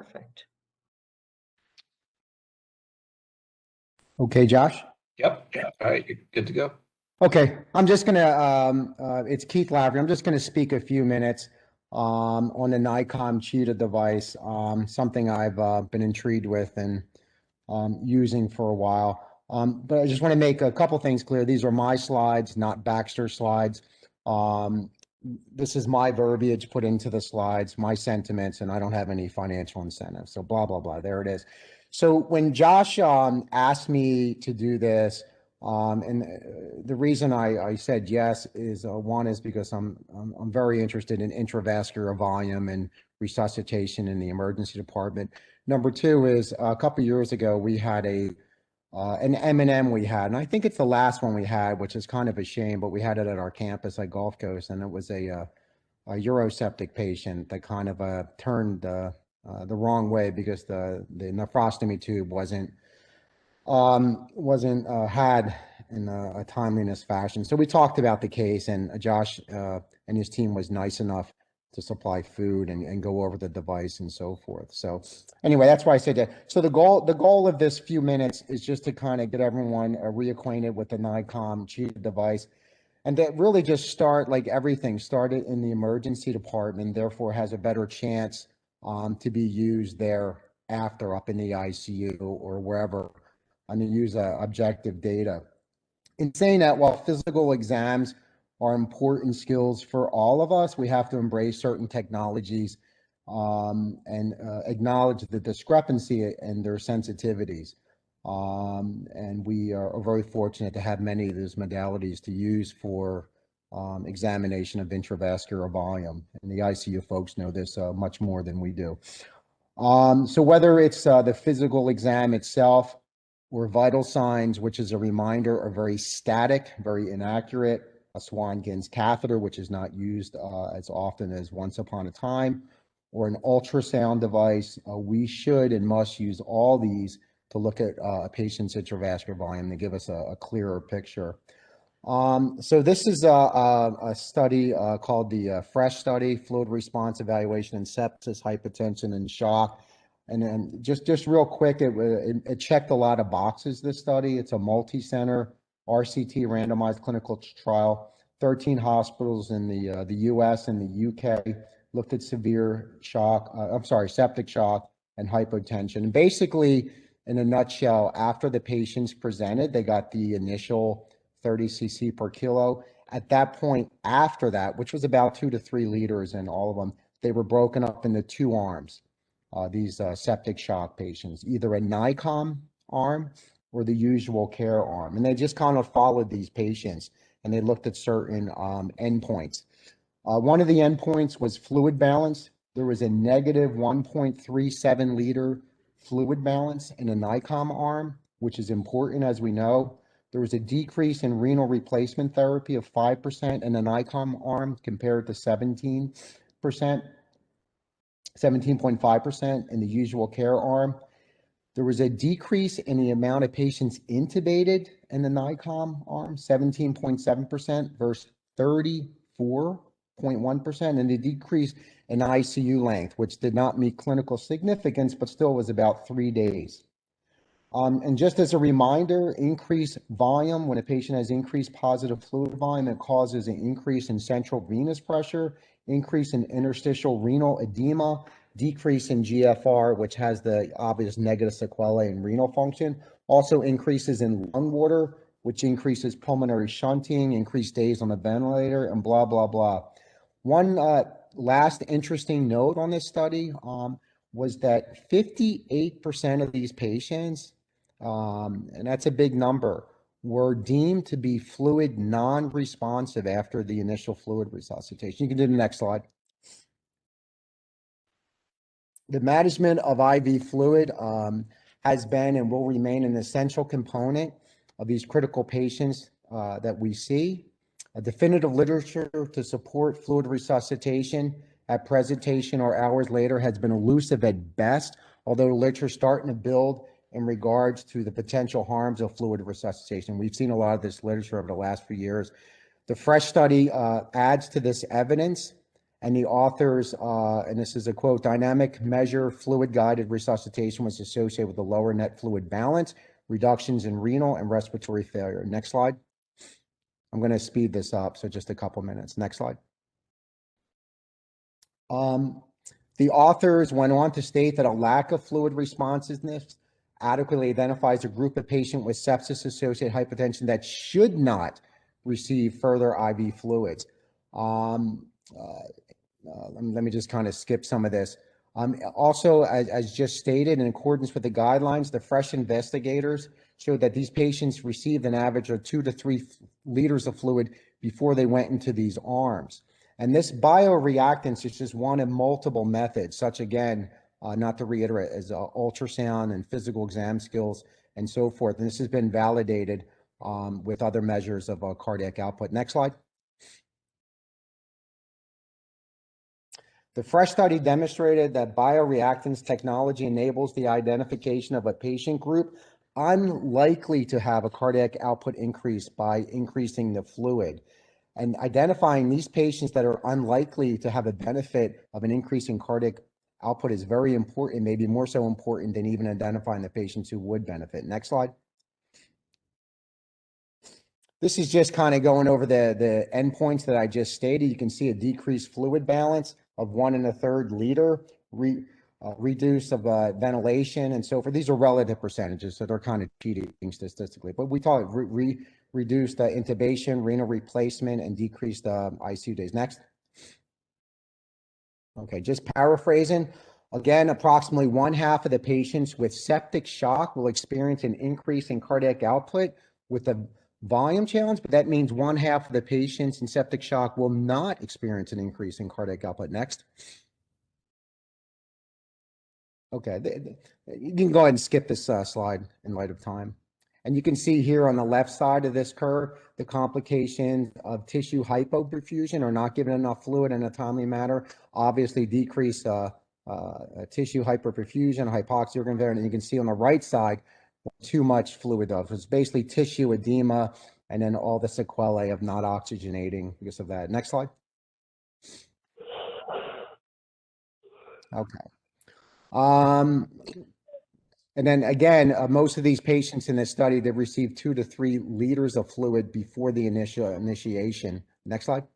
Perfect. Okay, Josh? Yep. All right, you're good to go. Okay, I'm just gonna, it's Keith Lafferty. I'm just gonna speak a few minutes on the Nikon Cheetah device, something I've been intrigued with and using for a while. But I just want to make a couple things clear. These are my slides, not Baxter's slides. This is my verbiage put into the slides, my sentiments, and I don't have any financial incentive. So blah, blah, blah, there it is. So when Josh asked me to do this, and the reason I said yes is one is because I'm very interested in intravascular volume and resuscitation in the emergency department. Number two is a couple years ago we had an M&M we had, and I think it's the last one we had, which is kind of a shame, but we had it at our campus at Gulf Coast, and it was a uroseptic patient that kind of turned the wrong way because the nephrostomy tube wasn't had in a timeliness fashion. So we talked about the case, and Josh and his team was nice enough to supply food and go over the device and so forth. So anyway, that's why I said that. So the goal of this few minutes is just to kind of get everyone reacquainted with the Nikon Cheetah device, and that really just start, like everything, started in the emergency department, therefore has a better chance to be used thereafter up in the ICU or wherever. I mean, use objective data. In saying that, while physical exams are important skills for all of us, we have to embrace certain technologies and acknowledge the discrepancy and their sensitivities. And we are very fortunate to have many of those modalities to use for examination of intravascular volume. And the ICU folks know this much more than we do. So whether it's the physical exam itself or vital signs, which is a reminder, are very static, very inaccurate. A Swan-Gins catheter, which is not used as often as once upon a time, or an ultrasound device. We should and must use all these to look at a patient's intravascular volume to give us a clearer picture. So this is a study called the FRESH study, Fluid Response Evaluation in Sepsis, Hypotension, and Shock. And then just real quick, it checked a lot of boxes, this study. It's a multi-center RCT randomized clinical trial, 13 hospitals in the US and the UK looked at severe shock, septic shock and hypotension. And basically, in a nutshell, after the patients presented, they got the initial 30 cc per kilo. At that point, after that, which was about 2 to 3 liters in all of them, they were broken up into two arms. These septic shock patients, either a NICOM arm or the usual care arm. And they just kind of followed these patients and they looked at certain endpoints. One of the endpoints was fluid balance. There was a negative 1.37 liter fluid balance in a NICOM arm, which is important as we know. There was a decrease in renal replacement therapy of 5% in the NICOM arm compared to 17.5% in the usual care arm. There was a decrease in the amount of patients intubated in the NICOM arm, 17.7% versus 34.1%, and a decrease in ICU length, which did not meet clinical significance, but still was about 3 days. And just as a reminder, increased volume, when a patient has increased positive fluid volume, it causes an increase in central venous pressure, increase in interstitial renal edema, decrease in GFR, which has the obvious negative sequelae in renal function, also increases in lung water, which increases pulmonary shunting, increased days on the ventilator, and blah, blah, blah. One last interesting note on this study was that 58% of these patients, and that's a big number, were deemed to be fluid non-responsive after the initial fluid resuscitation. You can do the next slide. The management of IV fluid has been and will remain an essential component of these critical patients that we see. A definitive literature to support fluid resuscitation at presentation or hours later has been elusive at best, although the literature is starting to build in regards to the potential harms of fluid resuscitation. We've seen a lot of this literature over the last few years. The FRESH study adds to this evidence And the authors, and this is a quote, dynamic measure fluid-guided resuscitation was associated with a lower net fluid balance, reductions in renal and respiratory failure. Next slide. I'm going to speed this up, so just a couple minutes. Next slide. The authors went on to state that a lack of fluid responsiveness adequately identifies a group of patients with sepsis-associated hypertension that should not receive further IV fluids. Let me just kind of skip some of this. Also, as just stated, in accordance with the guidelines, the fresh investigators showed that these patients received an average of 2 to 3 liters of fluid before they went into these arms. And this bioreactance is just one of multiple methods, such again, not to reiterate, as ultrasound and physical exam skills and so forth. And this has been validated with other measures of cardiac output. Next slide. The FRESH study demonstrated that bioreactance technology enables the identification of a patient group unlikely to have a cardiac output increase by increasing the fluid. And identifying these patients that are unlikely to have a benefit of an increase in cardiac output is very important, maybe more so important than even identifying the patients who would benefit. Next slide. This is just kind of going over the endpoints that I just stated. You can see a decreased fluid balance of 1 1/3 liter, reduce of ventilation and so forth. These are relative percentages, so they're kind of cheating statistically. But we talk reduced intubation, renal replacement, and decreased ICU days. Next. Okay, just paraphrasing. Again, approximately 1/2 of the patients with septic shock will experience an increase in cardiac output with a volume challenge, but that means 1/2 of the patients in septic shock will not experience an increase in cardiac output. Next. Okay, you can go ahead and skip this slide in light of time. And you can see here on the left side of this curve, the complications of tissue hypoperfusion or not giving enough fluid in a timely manner, obviously decrease tissue hyperperfusion, hypoxia organ failure. And you can see on the right side, too much fluid of. It's basically tissue edema and then all the sequelae of not oxygenating because of that. Next slide. Okay. And then again, most of these patients in this study, they received 2 to 3 liters of fluid before the initiation. Next slide.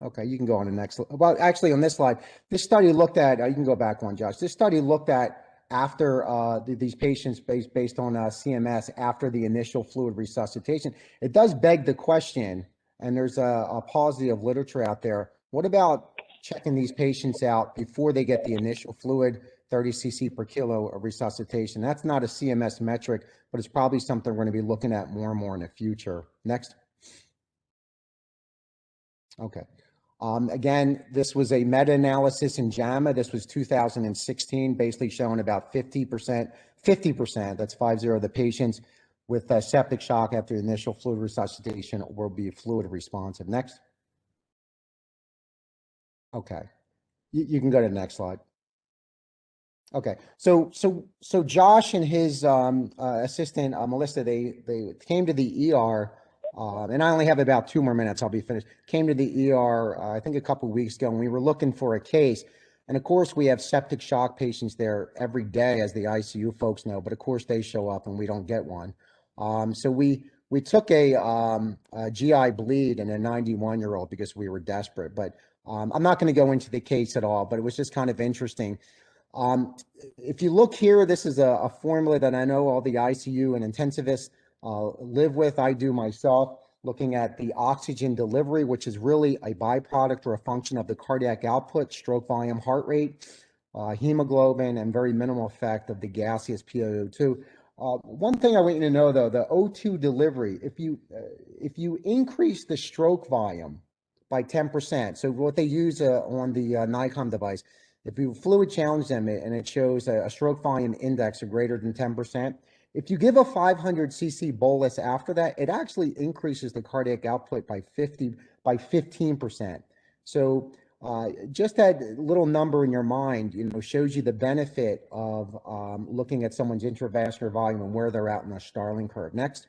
Okay, you can go on the next. Well, actually, on this slide, this study looked at. You can go back one, Josh. This study looked at after these patients based on CMS after the initial fluid resuscitation. It does beg the question, and there's a paucity of literature out there. What about checking these patients out before they get the initial fluid, 30 cc per kilo of resuscitation? That's not a CMS metric, but it's probably something we're going to be looking at more and more in the future. Next. Okay. Again, this was a meta-analysis in JAMA. This was 2016, basically showing about 50%, that's 50 of the patients with septic shock after initial fluid resuscitation will be fluid responsive. Next. Okay. You can go to the next slide. Okay, so Josh and his assistant Melissa, they came to the ER, and I only have about 2 more minutes. I'll be finished. Came to the ER, I think a couple of weeks ago, and we were looking for a case. And of course, we have septic shock patients there every day, as the ICU folks know. But of course, they show up, and we don't get one. So we took a GI bleed in a 91-year-old because we were desperate. But I'm not going to go into the case at all. But it was just kind of interesting. If you look here, this is a formula that I know all the ICU and intensivists live with. I do myself, looking at the oxygen delivery, which is really a byproduct or a function of the cardiac output, stroke volume, heart rate, hemoglobin, and very minimal effect of the gaseous PaO2. One thing I want you to know, though, the O2 delivery, if you increase the stroke volume by 10%, so what they use on the NICOM device, if you fluid challenge them and it shows a stroke volume index of greater than 10%, if you give a 500 cc bolus after that, it actually increases the cardiac output by 15%. So just that little number in your mind, shows you the benefit of looking at someone's intravascular volume and where they're at in the Starling curve. Next.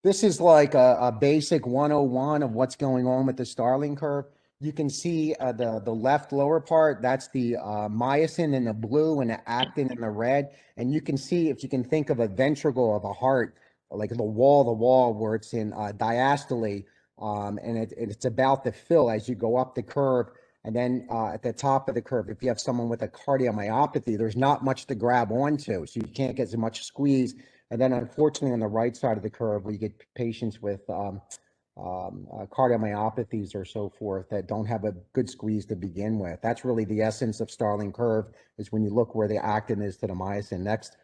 This is like a basic 101 of what's going on with the Starling curve. You can see the left lower part, that's the myosin in the blue and the actin in the red. And you can see, if you can think of a ventricle of a heart, like the wall where it's in diastole, and it's about to fill as you go up the curve. And then at the top of the curve, if you have someone with a cardiomyopathy, there's not much to grab onto, so you can't get as much squeeze. And then unfortunately, on the right side of the curve, we get patients with cardiomyopathies or so forth that don't have a good squeeze to begin with. That's really the essence of Starling curve, is when you look where the actin is to the myosin. Next.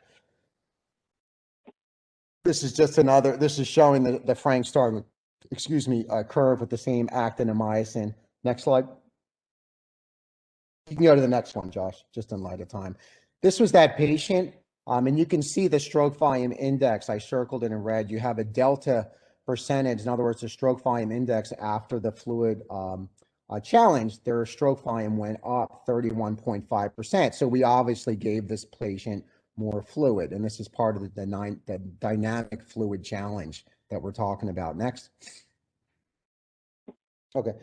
This is just another, this is showing the Frank Starling, curve with the same actin and myosin. Next slide. You can go to the next one, Josh, just in light of time. This was that patient, and you can see the stroke volume index. I circled it in red. You have a delta percentage. In other words, the stroke volume index after the fluid challenge, their stroke volume went up 31.5%. So we obviously gave this patient more fluid, and this is part of the dynamic fluid challenge that we're talking about. Next. Okay.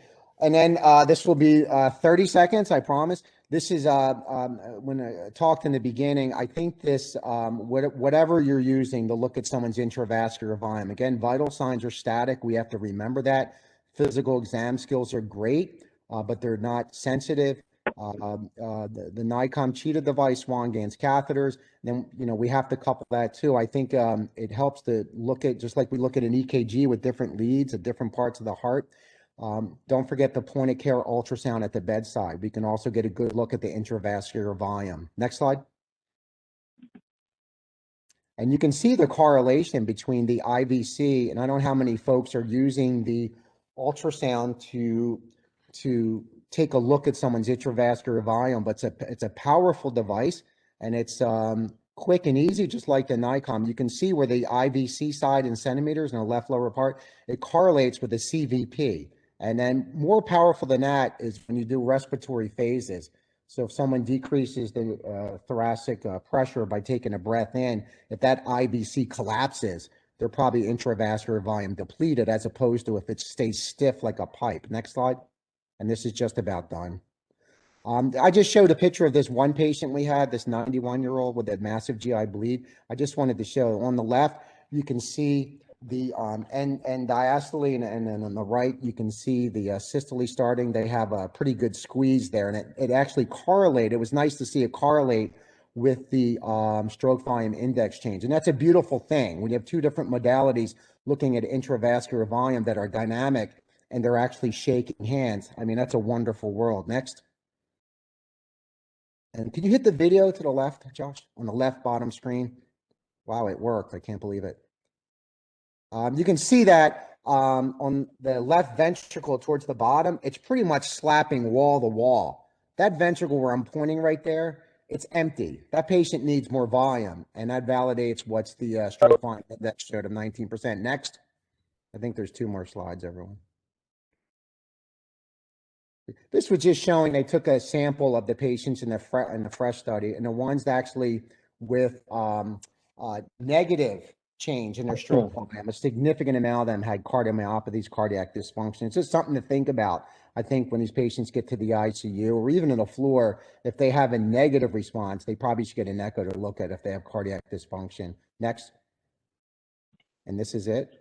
And then this will be 30 seconds, I promise. This is when I talked in the beginning, I think this, whatever you're using to look at someone's intravascular volume, again, vital signs are static. We have to remember that. Physical exam skills are great, but they're not sensitive. The NICOM cheetah device, Swan-Ganz catheters, then, we have to couple that too. I think it helps to look at, just like we look at an EKG with different leads at different parts of the heart. Don't forget the point of care ultrasound at the bedside. We can also get a good look at the intravascular volume. Next slide. And you can see the correlation between the IVC, and I don't know how many folks are using the ultrasound to take a look at someone's intravascular volume, but it's a powerful device, and it's quick and easy, just like the NICOM. You can see where the IVC side in centimeters in the left lower part, it correlates with the CVP. And then more powerful than that is when you do respiratory phases. So if someone decreases the thoracic pressure by taking a breath in, if that IVC collapses, they're probably intravascular volume depleted, as opposed to if it stays stiff like a pipe. Next slide. And this is just about done. I just showed a picture of this one patient we had, this 91-year-old with a massive GI bleed. I just wanted to show on the left, you can see the end diastole, and then on the right, you can see the systole starting. They have a pretty good squeeze there, and it actually correlated. It was nice to see it correlate with the stroke volume index change. And that's a beautiful thing. When you have two different modalities looking at intravascular volume that are dynamic and they're actually shaking hands, I mean, that's a wonderful world. Next. And can you hit the video to the left, Josh, on the left bottom screen? Wow, it worked. I can't believe it. You can see that on the left ventricle towards the bottom, it's pretty much slapping wall to wall. That ventricle where I'm pointing right there, it's empty. That patient needs more volume, and that validates what's the stroke volume that showed of 19%. Next. I think there's two more slides, everyone. This was just showing they took a sample of the patients in the fresh study, and the ones actually with negative change in their stroke volume, a significant amount of them had cardiomyopathies, cardiac dysfunction. It's just something to think about. I think when these patients get to the ICU or even in the floor, if they have a negative response, they probably should get an echo to look at if they have cardiac dysfunction. Next. And this is it.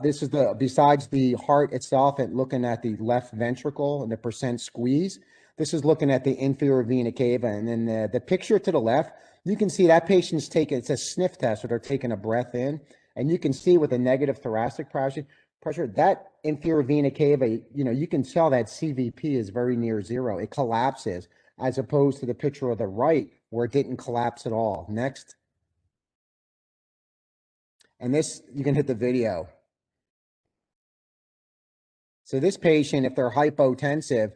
This is besides the heart itself and looking at the left ventricle and the percent squeeze, this is looking at the inferior vena cava. And then the picture to the left, you can see that patient's taking, it's a sniff test where they're taking a breath in. And you can see with a negative thoracic pressure, that inferior vena cava, you can tell that CVP is very near zero. It collapses, as opposed to the picture of the right where it didn't collapse at all. Next. And this, you can hit the video. So this patient, if they're hypotensive,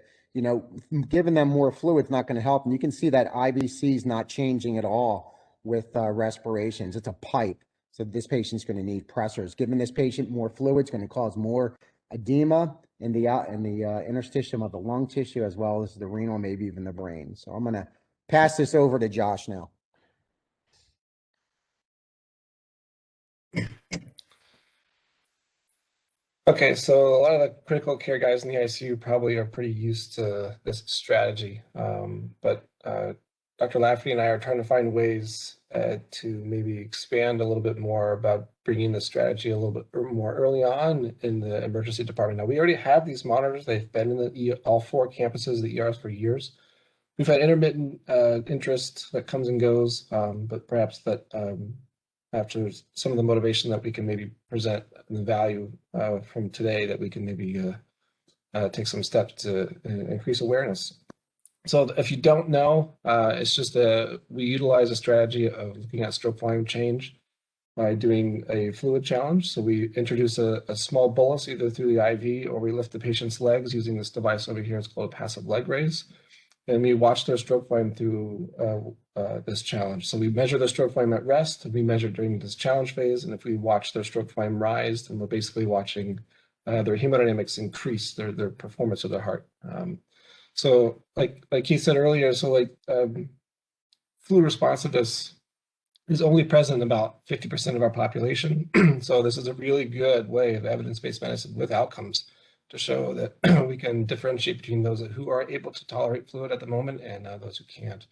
giving them more fluid is not going to help. And you can see that IVC is not changing at all with respirations. It's a pipe. So this patient's going to need pressors. Giving this patient more fluid is going to cause more edema in the interstitium of the lung tissue, as well as the renal, maybe even the brain. So I'm going to pass this over to Josh now. Okay, so a lot of the critical care guys in the ICU probably are pretty used to this strategy. But Dr. Lafferty and I are trying to find ways to maybe expand a little bit more about bringing the strategy a little bit more early on in the emergency department. Now, we already have these monitors. They've been in all 4 campuses of the ERs for years. We've had intermittent interest that comes and goes, but perhaps that after some of the motivation that we can maybe present and the value from today, that we can maybe take some steps to increase awareness. So if you don't know, it's just we utilize a strategy of looking at stroke volume change by doing a fluid challenge. So we introduce a small bolus either through the IV, or we lift the patient's legs using this device over here. It's called a passive leg raise. And we watch their stroke volume through this challenge. So we measure their stroke volume at rest, and we measure during this challenge phase. And if we watch their stroke volume rise, then we're basically watching their hemodynamics increase, their performance of their heart. So like Keith said earlier, fluid responsiveness is only present in about 50% of our population. So this is a really good way of evidence-based medicine with outcomes to show that we can differentiate between those who are able to tolerate fluid at the moment and those who can't.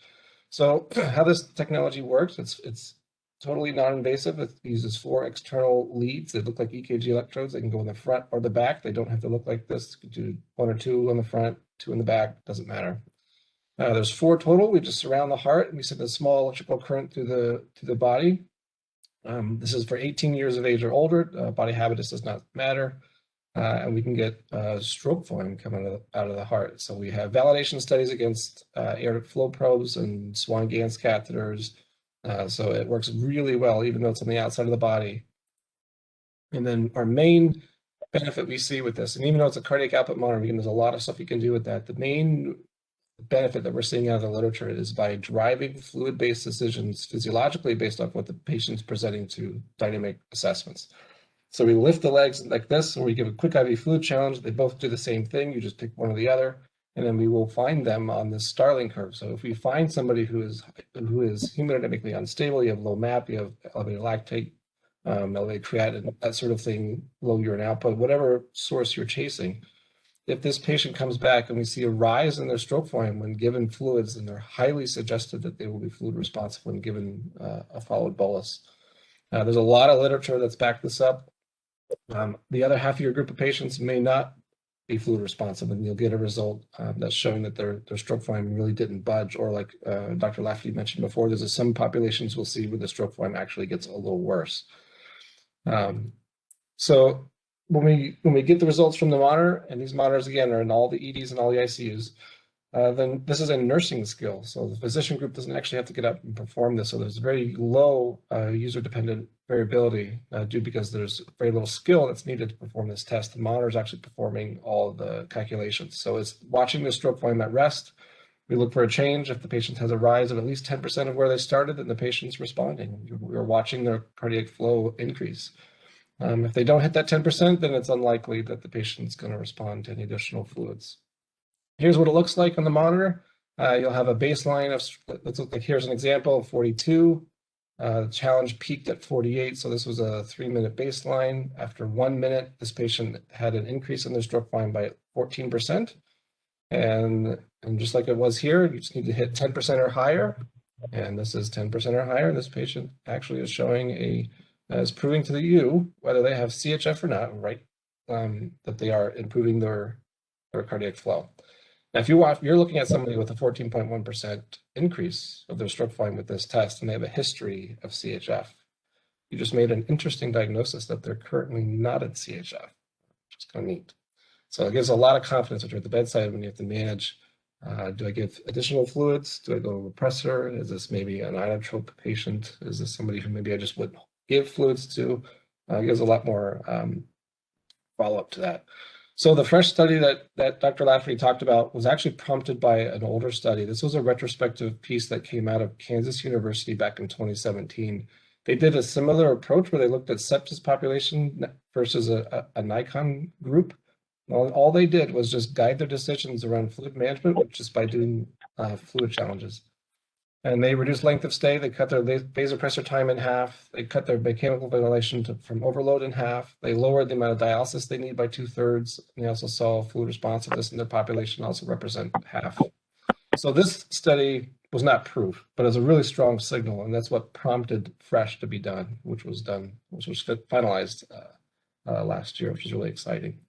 So how this technology works, it's totally non-invasive. It uses 4 external leads that look like EKG electrodes. They can go in the front or the back. They don't have to look like this. You can do 1 or 2 on the front, 2 in the back, doesn't matter. There's 4 total. We just surround the heart and we send a small electrical current through the body. This is for 18 years of age or older. Body habitus does not matter. And we can get stroke volume coming out of the heart. So we have validation studies against aortic flow probes and Swan-Ganz catheters. So it works really well, even though it's on the outside of the body. And then our main benefit we see with this, and even though it's a cardiac output monitor, there's a lot of stuff you can do with that. The main benefit that we're seeing out of the literature is by driving fluid-based decisions physiologically based off what the patient's presenting to dynamic assessments. So we lift the legs like this, and we give a quick IV fluid challenge. They both do the same thing. You just pick one or the other, and then we will find them on this Starling curve. So if we find somebody who is hemodynamically unstable, you have low MAP, you have elevated lactate, elevated creatinine, that sort of thing, low urine output, whatever source you're chasing. If this patient comes back and we see a rise in their stroke volume when given fluids, then they're highly suggested that they will be fluid responsive when given a followed bolus. There's a lot of literature that's backed this up. The other half of your group of patients may not be fluid responsive, and you'll get a result that's showing that their stroke volume really didn't budge, or like Dr. Lafferty mentioned before, there's some populations we'll see where the stroke volume actually gets a little worse. So when we get the results from the monitor, and these monitors again are in all the EDs and all the ICUs, then this is a nursing skill. So the physician group doesn't actually have to get up and perform this. So there's very low user-dependent variability due because there's very little skill that's needed to perform this test. The monitor is actually performing all of the calculations. So it's watching the stroke volume at rest. We look for a change. If the patient has a rise of at least 10% of where they started, then the patient's responding. We're watching their cardiac flow increase. If they don't hit that 10%, then it's unlikely that the patient's going to respond to any additional fluids. Here's what it looks like on the monitor. You'll have a baseline of, let's look like, here's an example of 42. The challenge peaked at 48, so this was a 3-minute baseline. After 1 minute, this patient had an increase in their stroke volume by 14%. And just like it was here, you just need to hit 10% or higher. And this is 10% or higher. This patient actually is showing is proving to you, whether they have CHF or not, right, that they are improving their cardiac flow. Now, if you're looking at somebody with a 14.1% increase of their stroke volume with this test, and they have a history of CHF, you just made an interesting diagnosis that they're currently not at CHF, which is kind of neat. So it gives a lot of confidence when you're at the bedside when you have to manage, do I give additional fluids? Do I go repressor? Is this maybe an inotrope patient? Is this somebody who maybe I just wouldn't give fluids to? It gives a lot more follow-up to that. So the fresh study that Dr. Lafferty talked about was actually prompted by an older study. This was a retrospective piece that came out of Kansas University back in 2017. They did a similar approach where they looked at sepsis population versus a Nikon group. All they did was just guide their decisions around fluid management just by doing fluid challenges. And they reduced length of stay. They cut their vasopressor time in half. They cut their mechanical ventilation from overload in half. They lowered the amount of dialysis they need by 2/3. They also saw fluid responsiveness in their population also represent half. So this study was not proof, but it's a really strong signal, and that's what prompted FRESH to be done, which was finalized last year, which is really exciting.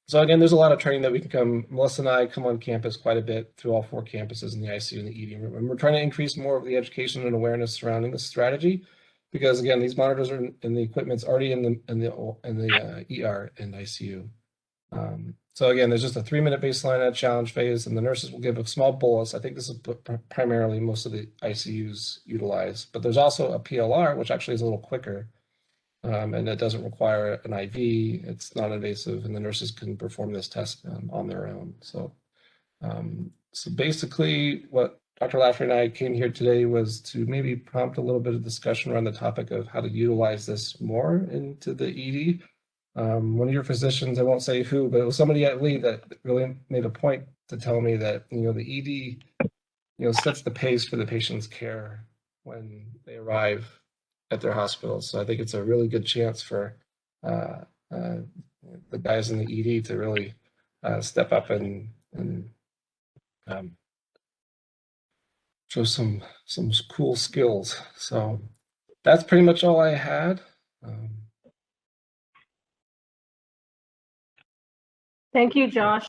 So again, there's a lot of training that we can come. Melissa and I come on campus quite a bit through all 4 campuses in the ICU and the ED room, and we're trying to increase more of the education and awareness surrounding this strategy, because again, these monitors are and the equipment's already in the ER and ICU. So again, there's just a 3-minute baseline at challenge phase, and the nurses will give a small bolus. I think this is primarily most of the ICUs utilize, but there's also a PLR, which actually is a little quicker. And it doesn't require an IV. It's not invasive, and the nurses can perform this test on their own. So, so basically, what Dr. Lafferty and I came here today was to maybe prompt a little bit of discussion around the topic of how to utilize this more into the ED. One of your physicians, I won't say who, but it was somebody at Lee that really made a point to tell me that the ED sets the pace for the patient's care when they arrive at their hospital. So I think it's a really good chance for the guys in the ED to really step up and show some cool skills. So that's pretty much all I had. Thank you, Josh.